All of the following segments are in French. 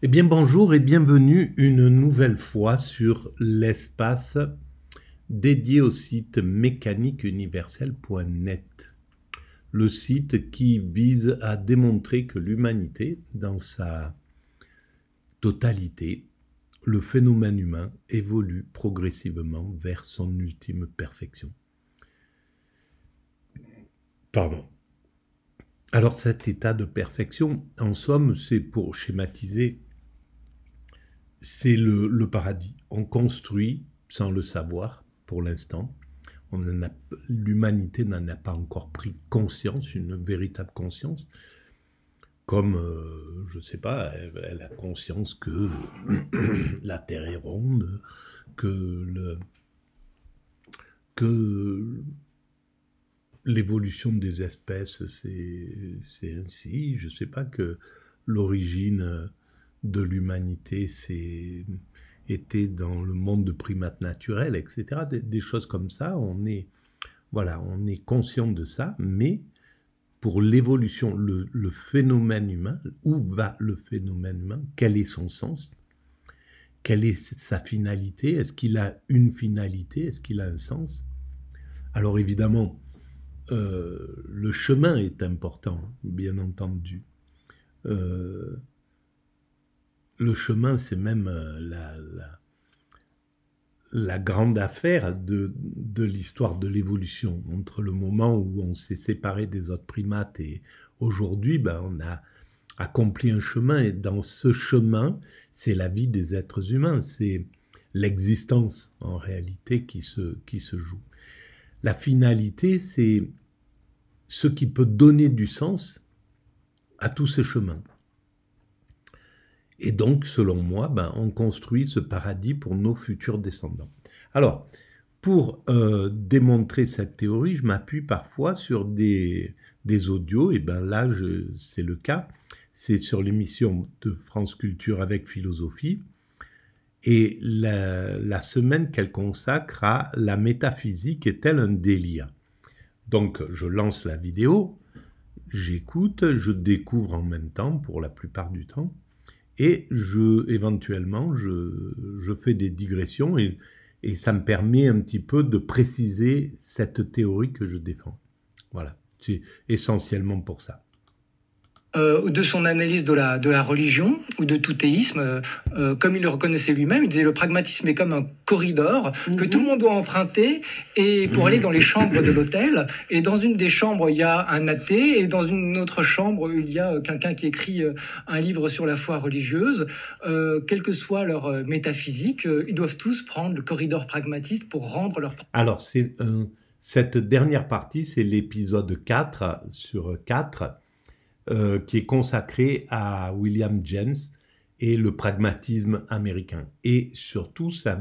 Eh bien bonjour et bienvenue une nouvelle fois sur l'espace dédié au site mécaniqueuniverselle.net, le site qui vise à démontrer que l'humanité, dans sa totalité, le phénomène humain évolue progressivement vers son ultime perfection. Pardon. Alors cet état de perfection, en somme, c'est pour schématiser, c'est le paradis. On construit sans le savoir pour l'instant. L'humanité n'en a pas encore pris conscience, une véritable conscience. Comme, je ne sais pas, elle a conscience que la Terre est ronde, que l'évolution des espèces, c'est ainsi. Je ne sais pas que l'origine de l'humanité était dans le monde de primates naturels, etc. Des choses comme ça, on est conscient de ça, mais pour l'évolution, le phénomène humain, où va le phénomène humain, quel est son sens, quelle est sa finalité, est-ce qu'il a une finalité, est-ce qu'il a un sens? Alors évidemment, le chemin est important, bien entendu. Le chemin, c'est même la grande affaire de l'histoire de l'évolution. Entre le moment où on s'est séparé des autres primates et aujourd'hui, on a accompli un chemin. Et dans ce chemin, c'est la vie des êtres humains. C'est l'existence, en réalité, qui se joue. La finalité, c'est ce qui peut donner du sens à tout ce chemin. Et donc, selon moi, on construit ce paradis pour nos futurs descendants. Alors, pour démontrer cette théorie, je m'appuie parfois sur des audios, et là, c'est le cas. C'est sur l'émission de France Culture avec Philosophie, et la semaine qu'elle consacre à la métaphysique est-elle un délire? Donc, je lance la vidéo, j'écoute, je découvre en même temps, pour la plupart du temps, et éventuellement, je fais des digressions et ça me permet un petit peu de préciser cette théorie que je défends. Voilà, c'est essentiellement pour ça. De son analyse de la religion ou de tout théisme, comme il le reconnaissait lui-même, il disait le pragmatisme est comme un corridor que tout le monde doit emprunter et pour aller dans les chambres de l'hôtel. Et dans une des chambres, il y a un athée et dans une autre chambre, il y a quelqu'un qui écrit un livre sur la foi religieuse. Quelle que soit leur métaphysique, ils doivent tous prendre le corridor pragmatiste pour rendre leur... Alors, cette dernière partie, c'est l'épisode 4 sur 4. Qui est consacré à William James et le pragmatisme américain. Et surtout sa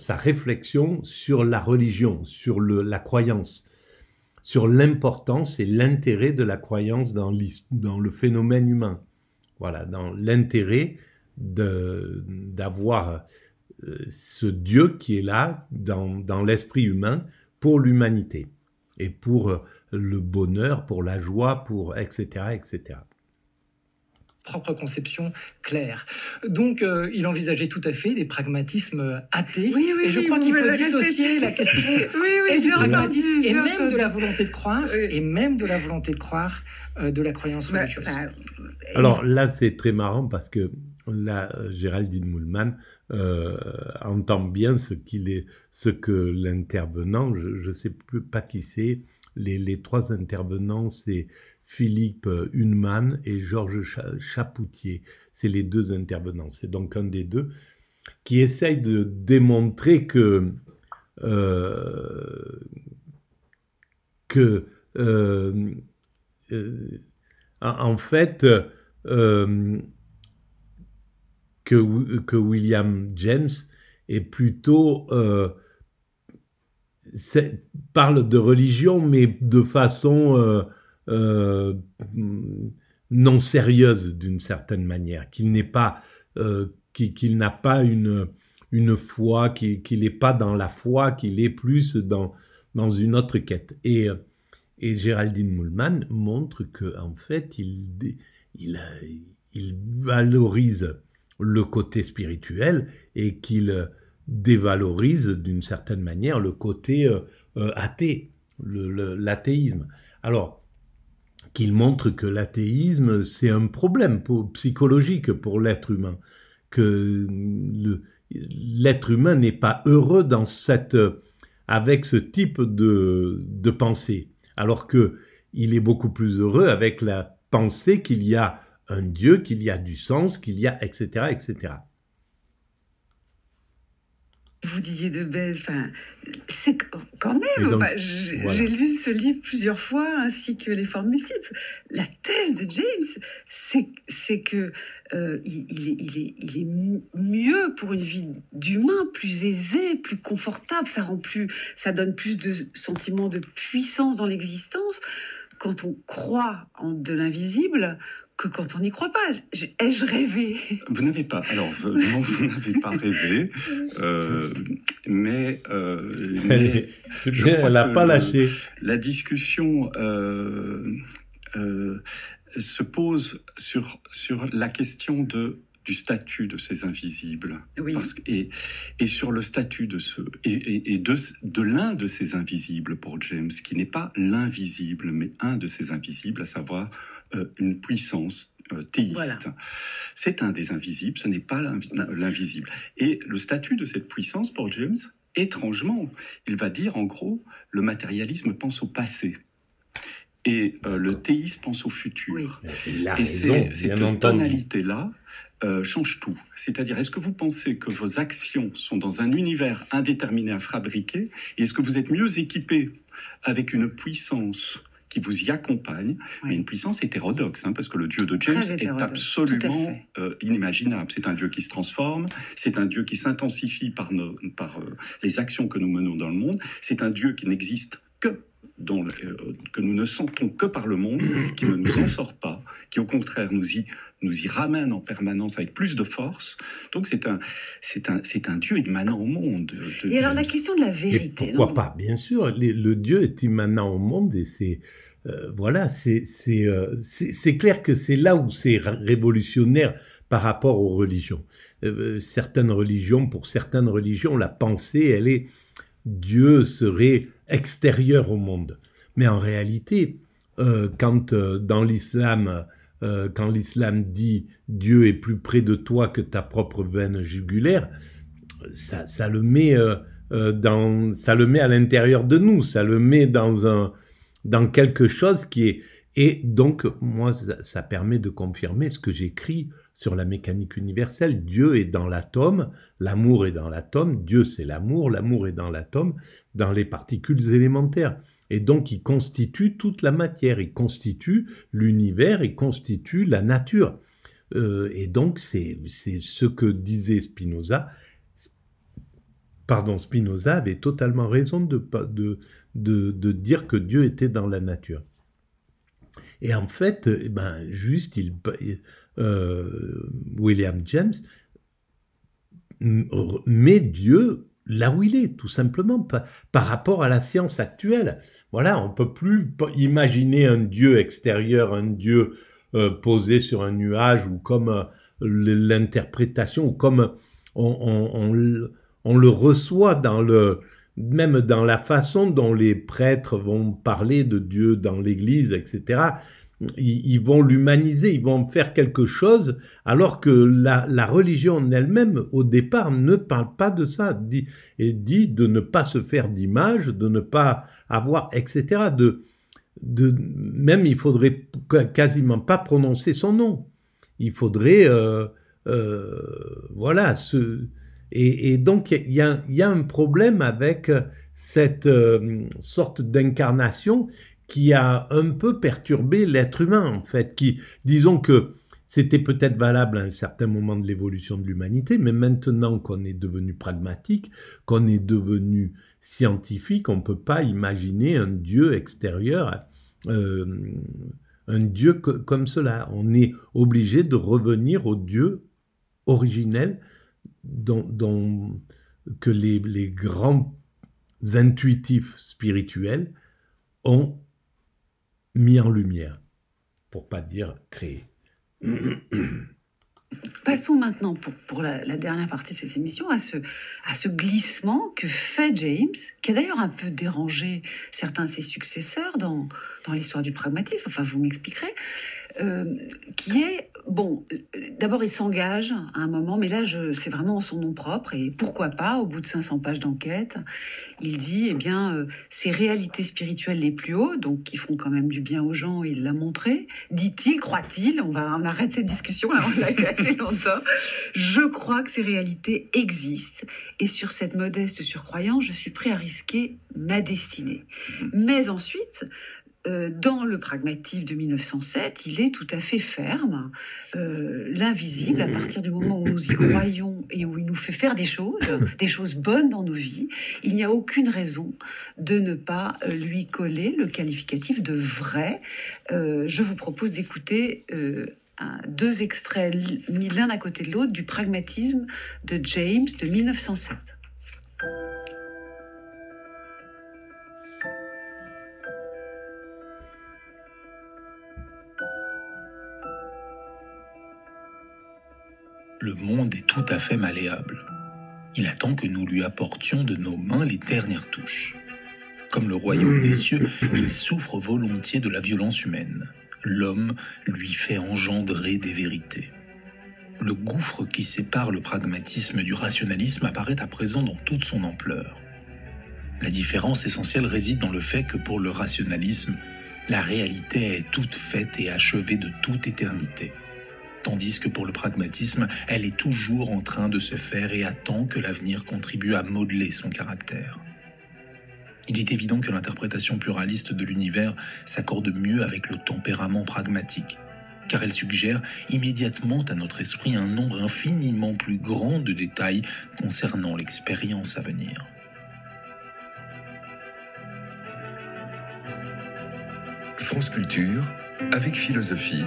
réflexion sur la religion, sur la croyance, sur l'importance et l'intérêt de la croyance dans le phénomène humain. Voilà, dans l'intérêt d'avoir ce Dieu qui est là dans l'esprit humain pour l'humanité et pour le bonheur, pour la joie, pour etc., etc. Propre conception claire. Donc, il envisageait tout à fait des pragmatismes athées. Et je crois qu'il faut dissocier la question du pragmatisme et même de la volonté de croire, et même de la volonté de croire de la croyance religieuse. Alors là, c'est très marrant parce que là, Géraldine Moulman entend bien ce que l'intervenant, je ne sais plus pas qui c'est, les trois intervenants, c'est Philippe Hunnemann et Georges Chapoutier. C'est les deux intervenants. C'est donc un des deux qui essaye de démontrer que en fait, que William James est plutôt parle de religion, mais de façon non sérieuse d'une certaine manière, qu'il n'est pas, qu'il n'a pas une foi, qu'il n'est pas dans la foi, qu'il est plus dans une autre quête. Et Géraldine Moulman montre que en fait, il il valorise le côté spirituel et qu'il dévalorise d'une certaine manière le côté athée, l'athéisme. Alors, qu'il montre que l'athéisme, c'est un problème psychologique pour l'être humain, que l'être humain n'est pas heureux avec ce type de pensée, alors qu'il est beaucoup plus heureux avec la pensée qu'il y a un Dieu, qu'il y a du sens, qu'il y a, etc., etc. Vous disiez de Bèze, enfin, c'est quand même, donc, j'ai lu ce livre plusieurs fois, ainsi que les formes multiples. La thèse de James, c'est que il est mieux pour une vie d'humain, plus aisée, plus confortable, ça donne plus de sentiment de puissance dans l'existence quand on croit en de l'invisible que quand on n'y croit pas. Ai-je rêvé? Vous n'avez pas. Alors, non, vous n'avez pas rêvé. Mais elle n'a pas lâché. La discussion se pose sur la question du statut de ces invisibles. Oui. Et sur le statut de l'un de ces invisibles pour James, qui n'est pas l'invisible, mais un de ces invisibles, à savoir une puissance théiste. Voilà. C'est un des invisibles, ce n'est pas l'invisible. Et le statut de cette puissance pour James, étrangement, il va dire en gros, le matérialisme pense au passé. Et le théisme pense au futur. Oui. Et cette tonalité-là change tout. C'est-à-dire, est-ce que vous pensez que vos actions sont dans un univers indéterminé à fabriquer, et est-ce que vous êtes mieux équipé avec une puissance qui vous y accompagne, mais une puissance hétérodoxe, parce que le Dieu de James est absolument inimaginable. C'est un Dieu qui se transforme, c'est un Dieu qui s'intensifie par les actions que nous menons dans le monde, c'est un Dieu qui n'existe que nous ne sentons que par le monde, qui ne nous en sort pas, qui au contraire nous y ramène en permanence avec plus de force. Donc c'est un Dieu immanent au monde. Et alors la question de la vérité. Et pourquoi pas? Bien sûr, le Dieu est immanent au monde et c'est clair que c'est là où c'est révolutionnaire par rapport aux religions. Pour certaines religions, la pensée, elle est Dieu serait extérieur au monde. Mais en réalité, quand l'islam dit Dieu est plus près de toi que ta propre veine jugulaire, ça le met à l'intérieur de nous, ça le met dans quelque chose qui est... Et donc, moi, ça permet de confirmer ce que j'écris sur la mécanique universelle. Dieu est dans l'atome, l'amour est dans l'atome, Dieu c'est l'amour est dans l'atome, dans les particules élémentaires. Et donc, il constitue toute la matière, il constitue l'univers, il constitue la nature. Et donc, c'est ce que disait Spinoza. Spinoza avait totalement raison de dire que Dieu était dans la nature. Et en fait, William James met Dieu là où il est, tout simplement, par rapport à la science actuelle. Voilà, on ne peut plus imaginer un Dieu extérieur, un Dieu posé sur un nuage, ou comme l'interprétation, ou comme on le reçoit même dans la façon dont les prêtres vont parler de Dieu dans l'Église, etc. Ils vont l'humaniser, ils vont faire quelque chose, alors que la religion en elle-même, au départ, ne parle pas de ça, dit de ne pas se faire d'image, de ne pas avoir, etc. Même, il faudrait quasiment pas prononcer son nom. Il faudrait, Et donc, il y a un problème avec cette sorte d'incarnation qui a un peu perturbé l'être humain, en fait. Disons que c'était peut-être valable à un certain moment de l'évolution de l'humanité, mais maintenant qu'on est devenu pragmatique, qu'on est devenu scientifique, on ne peut pas imaginer un Dieu extérieur, un Dieu comme cela. On est obligé de revenir au Dieu originel que les grands intuitifs spirituels ont mis en lumière, pour pas dire créé. Passons maintenant, pour la dernière partie de cette émission, à ce glissement que fait James, qui a d'ailleurs un peu dérangé certains de ses successeurs dans l'histoire du pragmatisme, enfin vous m'expliquerez, qui est, bon, d'abord il s'engage à un moment, mais là c'est vraiment en son nom propre, et pourquoi pas, au bout de 500 pages d'enquête, il dit, eh bien, ces réalités spirituelles les plus hautes, donc qui font quand même du bien aux gens, il l'a montré, dit-il, croit-il, on arrête cette discussion, là, on l'a eu assez longtemps, je crois que ces réalités existent, et sur cette modeste surcroyance, je suis prêt à risquer ma destinée. Mais ensuite, dans le pragmatisme de 1907, il est tout à fait ferme. L'invisible, à partir du moment où nous y croyons et où il nous fait faire des choses bonnes dans nos vies, il n'y a aucune raison de ne pas lui coller le qualificatif de vrai. Je vous propose d'écouter 2 extraits mis l'un à côté de l'autre du pragmatisme de James de 1907. Le monde est tout à fait malléable. Il attend que nous lui apportions de nos mains les dernières touches. Comme le royaume des cieux, il souffre volontiers de la violence humaine. L'homme lui fait engendrer des vérités. Le gouffre qui sépare le pragmatisme du rationalisme apparaît à présent dans toute son ampleur. La différence essentielle réside dans le fait que pour le rationalisme, la réalité est toute faite et achevée de toute éternité. Tandis que pour le pragmatisme, elle est toujours en train de se faire et attend que l'avenir contribue à modeler son caractère. Il est évident que l'interprétation pluraliste de l'univers s'accorde mieux avec le tempérament pragmatique, car elle suggère immédiatement à notre esprit un nombre infiniment plus grand de détails concernant l'expérience à venir. France Culture, avec philosophie,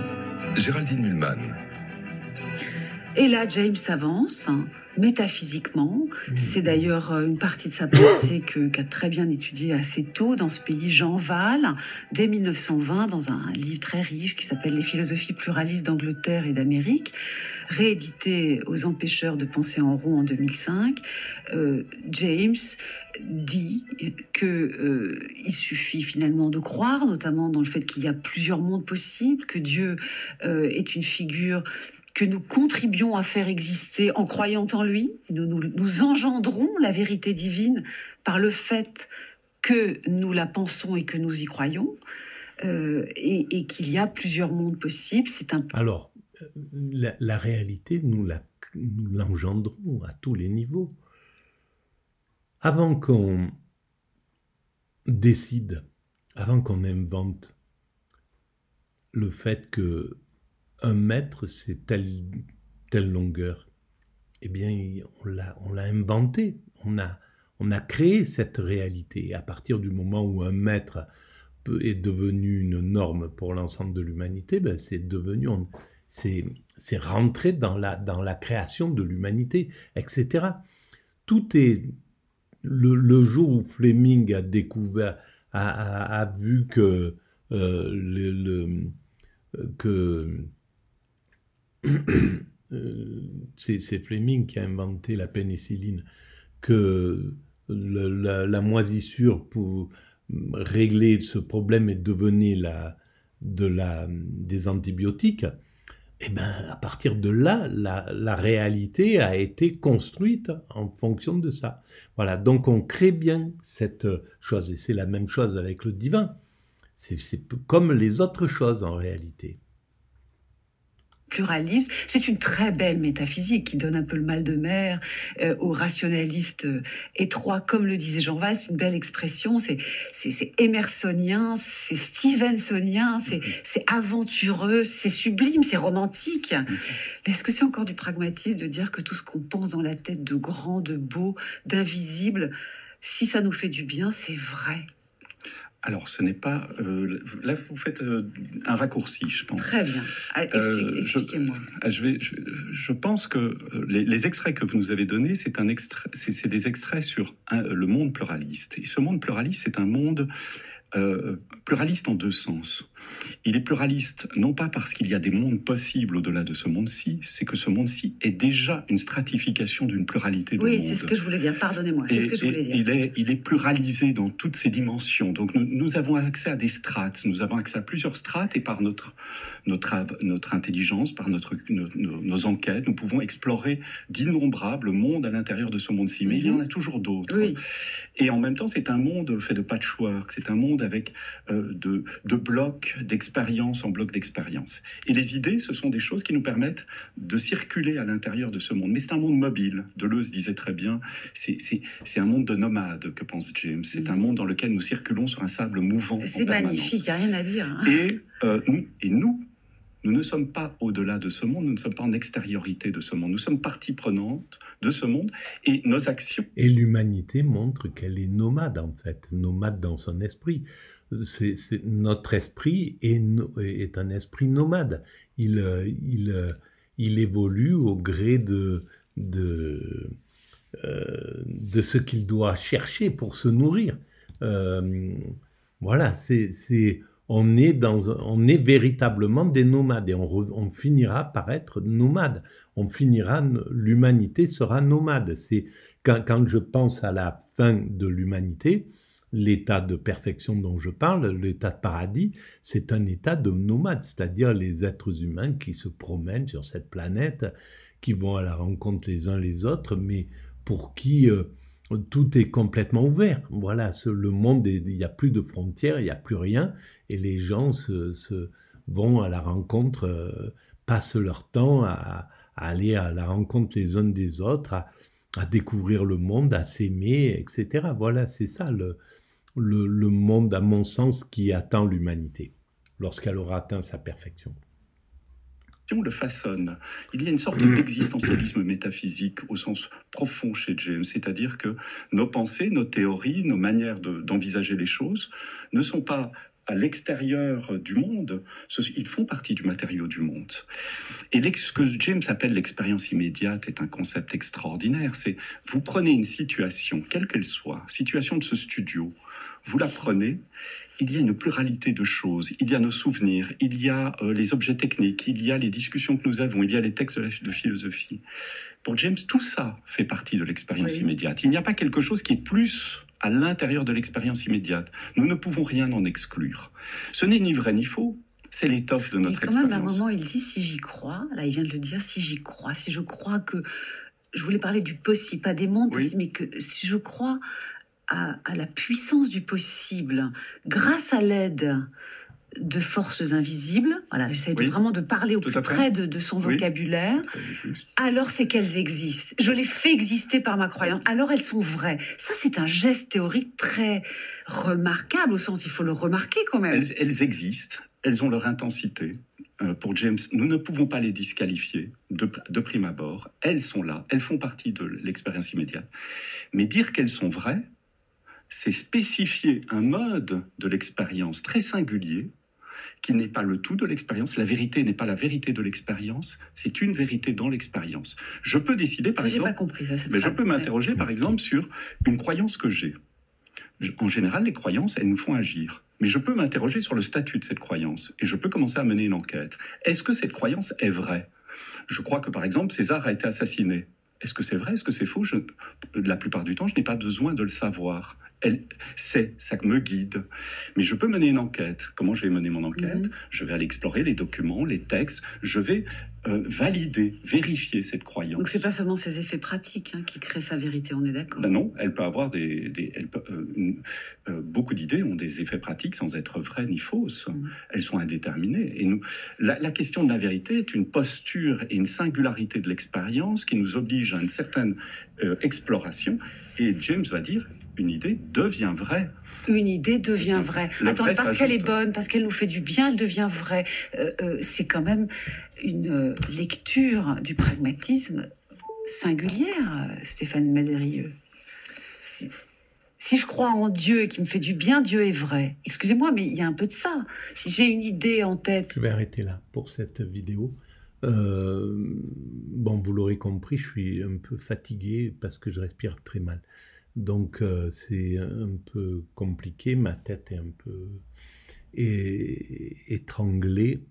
Géraldine Mühlmann. Et là, James avance, métaphysiquement. C'est d'ailleurs une partie de sa pensée qu'a très bien étudié assez tôt dans ce pays Jean Wahl, dès 1920, dans un livre très riche qui s'appelle « Les philosophies pluralistes d'Angleterre et d'Amérique », réédité aux Empêcheurs de penser en rond en 2005. James dit qu'il suffit finalement de croire, notamment dans le fait qu'il y a plusieurs mondes possibles, que Dieu est une figure que nous contribuons à faire exister en croyant en lui. Nous engendrons la vérité divine par le fait que nous la pensons et que nous y croyons, et qu'il y a plusieurs mondes possibles. Alors, la réalité, nous l'engendrons à tous les niveaux. Avant qu'on décide, avant qu'on invente le fait que 1 mètre, c'est telle longueur. Eh bien, on l'a inventé. On a créé cette réalité. À partir du moment où 1 mètre est devenu une norme pour l'ensemble de l'humanité, ben c'est rentré dans la création de l'humanité, etc. Tout est... Le jour où Fleming a découvert, a vu que c'est Fleming qui a inventé la pénicilline, que la moisissure pour régler ce problème est devenue des antibiotiques. Et bien, à partir de là, la réalité a été construite en fonction de ça. Voilà, donc on crée bien cette chose, et c'est la même chose avec le divin. C'est comme les autres choses en réalité. Pluralisme, c'est une très belle métaphysique qui donne un peu le mal de mer aux rationalistes étroits, comme le disait Jean Wahl. C'est une belle expression, c'est émersonien, c'est stevensonien, c'est aventureux, c'est sublime, c'est romantique. Mais est-ce que c'est encore du pragmatisme de dire que tout ce qu'on pense dans la tête de grand, de beau, d'invisible, si ça nous fait du bien, c'est vrai? Alors, ce n'est pas... là, vous faites un raccourci, je pense. Très bien. Expliquez-moi. Je pense que les extraits que vous nous avez donnés, c'est des extraits sur le monde pluraliste. Et ce monde pluraliste, c'est un monde pluraliste en 2 sens. Il est pluraliste, non pas parce qu'il y a des mondes possibles au-delà de ce monde-ci, c'est que ce monde-ci est déjà une stratification d'une pluralité de mondes. Oui, c'est ce que je voulais dire, pardonnez-moi, c'est ce que je voulais dire. Il est pluralisé dans toutes ses dimensions. Donc nous avons accès à des strates, nous avons accès à plusieurs strates, et par notre intelligence, par nos enquêtes, nous pouvons explorer d'innombrables mondes à l'intérieur de ce monde-ci. Mais il y en a toujours d'autres. Oui. Et en même temps, c'est un monde fait de patchwork, c'est un monde avec de blocs d'expérience en blocs d'expérience. Et les idées, ce sont des choses qui nous permettent de circuler à l'intérieur de ce monde. Mais c'est un monde mobile. Deleuze disait très bien, c'est un monde de nomades que pense James. C'est un monde dans lequel nous circulons sur un sable mouvant. C'est magnifique, il n'y a rien à dire. Hein. Et nous ne sommes pas au-delà de ce monde, nous ne sommes pas en extériorité de ce monde. Nous sommes partie prenante de ce monde et nos actions. Et l'humanité montre qu'elle est nomade, en fait, nomade dans son esprit. Notre esprit est un esprit nomade. Il évolue au gré de ce qu'il doit chercher pour se nourrir. Voilà, on est véritablement des nomades et on finira par être nomade. L'humanité sera nomade. C'est quand je pense à la fin de l'humanité, l'état de perfection dont je parle, l'état de paradis, c'est un état de nomade, c'est-à-dire les êtres humains qui se promènent sur cette planète, qui vont à la rencontre les uns les autres, mais pour qui tout est complètement ouvert. Voilà, le monde, il n'y a plus de frontières, il n'y a plus rien, et les gens vont à la rencontre, passent leur temps à aller à la rencontre les uns des autres, à découvrir le monde, à s'aimer, etc. Voilà, c'est ça le monde, à mon sens, qui attend l'humanité, lorsqu'elle aura atteint sa perfection. Le façonne. Il y a une sorte d'existentialisme métaphysique au sens profond chez James, c'est-à-dire que nos pensées, nos théories, nos manières d'envisager les choses ne sont pas à l'extérieur du monde, ils font partie du matériau du monde. Et ce que James appelle l'expérience immédiate est un concept extraordinaire. C'est, vous prenez une situation, quelle qu'elle soit, situation de ce studio, vous la prenez, il y a une pluralité de choses, il y a nos souvenirs, il y a les objets techniques, il y a les discussions que nous avons, il y a les textes de philosophie. Pour James, tout ça fait partie de l'expérience immédiate. Il n'y a pas quelque chose qui est plus à l'intérieur de l'expérience immédiate. Nous ne pouvons rien en exclure. Ce n'est ni vrai ni faux, c'est l'étoffe de notre expérience. Et quand même, à un moment, il dit « si j'y crois », là il vient de le dire, « si j'y crois, si je crois que… » Je voulais parler du possible, pas des mondes, mais que si je crois à la puissance du possible, grâce à l'aide de forces invisibles, voilà, j'essaie vraiment de parler au plus près de son vocabulaire, alors c'est qu'elles existent. Je les fais exister par ma croyance, alors elles sont vraies. Ça, c'est un geste théorique très remarquable, au sens, il faut le remarquer quand même. Elles existent, elles ont leur intensité. Pour James, nous ne pouvons pas les disqualifier de prime abord. Elles sont là, elles font partie de l'expérience immédiate. Mais dire qu'elles sont vraies, c'est spécifier un mode de l'expérience très singulier qui n'est pas le tout de l'expérience. La vérité n'est pas la vérité de l'expérience, c'est une vérité dans l'expérience. Je peux décider, par exemple... J'ai pas compris ça, mais je peux m'interroger, par exemple, sur une croyance que j'ai. En général, les croyances, elles nous font agir. Mais je peux m'interroger sur le statut de cette croyance et je peux commencer à mener une enquête. Est-ce que cette croyance est vraie ? Je crois que, par exemple, César a été assassiné. Est-ce que c'est vrai ? Est-ce que c'est faux ? La plupart du temps, je n'ai pas besoin de le savoir. Ça me guide. Mais je peux mener une enquête. Comment je vais mener mon enquête ? Je vais aller explorer les documents, les textes. Je vais valider, vérifier cette croyance. Donc, ce n'est pas seulement ses effets pratiques qui créent sa vérité, on est d'accord ? Ben non, elle peut avoir beaucoup d'idées ont des effets pratiques sans être vraies ni fausses. Elles sont indéterminées. Et la question de la vérité est une posture et une singularité de l'expérience qui nous oblige à une certaine exploration. Et James va dire, une idée devient vraie. Une idée devient vraie. Attends, parce qu'elle est bonne, parce qu'elle nous fait du bien, elle devient vraie. C'est quand même une lecture du pragmatisme singulière, Stéphane Médérieux. Si je crois en Dieu et qu'il me fait du bien, Dieu est vrai. Excusez-moi, mais il y a un peu de ça. Si j'ai une idée en tête... Je vais arrêter là pour cette vidéo. Bon, vous l'aurez compris, je suis un peu fatigué parce que je respire très mal. Donc, c'est un peu compliqué, ma tête est un peu... étranglé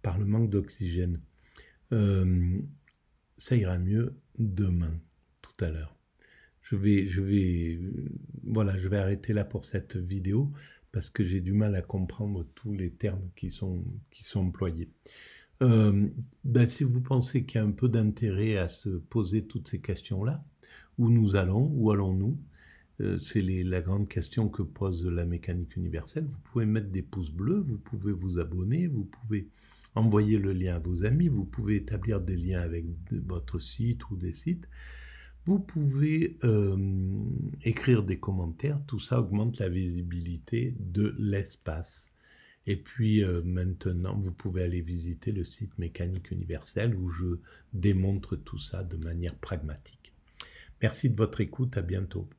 par le manque d'oxygène. Ça ira mieux demain, tout à l'heure. Je vais arrêter là pour cette vidéo parce que j'ai du mal à comprendre tous les termes qui sont employés. Si vous pensez qu'il y a un peu d'intérêt à se poser toutes ces questions-là, où nous allons, où allons-nous, c'est la grande question que pose la mécanique universelle. Vous pouvez mettre des pouces bleus, vous pouvez vous abonner, vous pouvez envoyer le lien à vos amis, vous pouvez établir des liens avec votre site ou des sites. Vous pouvez écrire des commentaires, tout ça augmente la visibilité de l'espace. Et puis maintenant, vous pouvez aller visiter le site Mécanique Universelle où je démontre tout ça de manière pragmatique. Merci de votre écoute, à bientôt.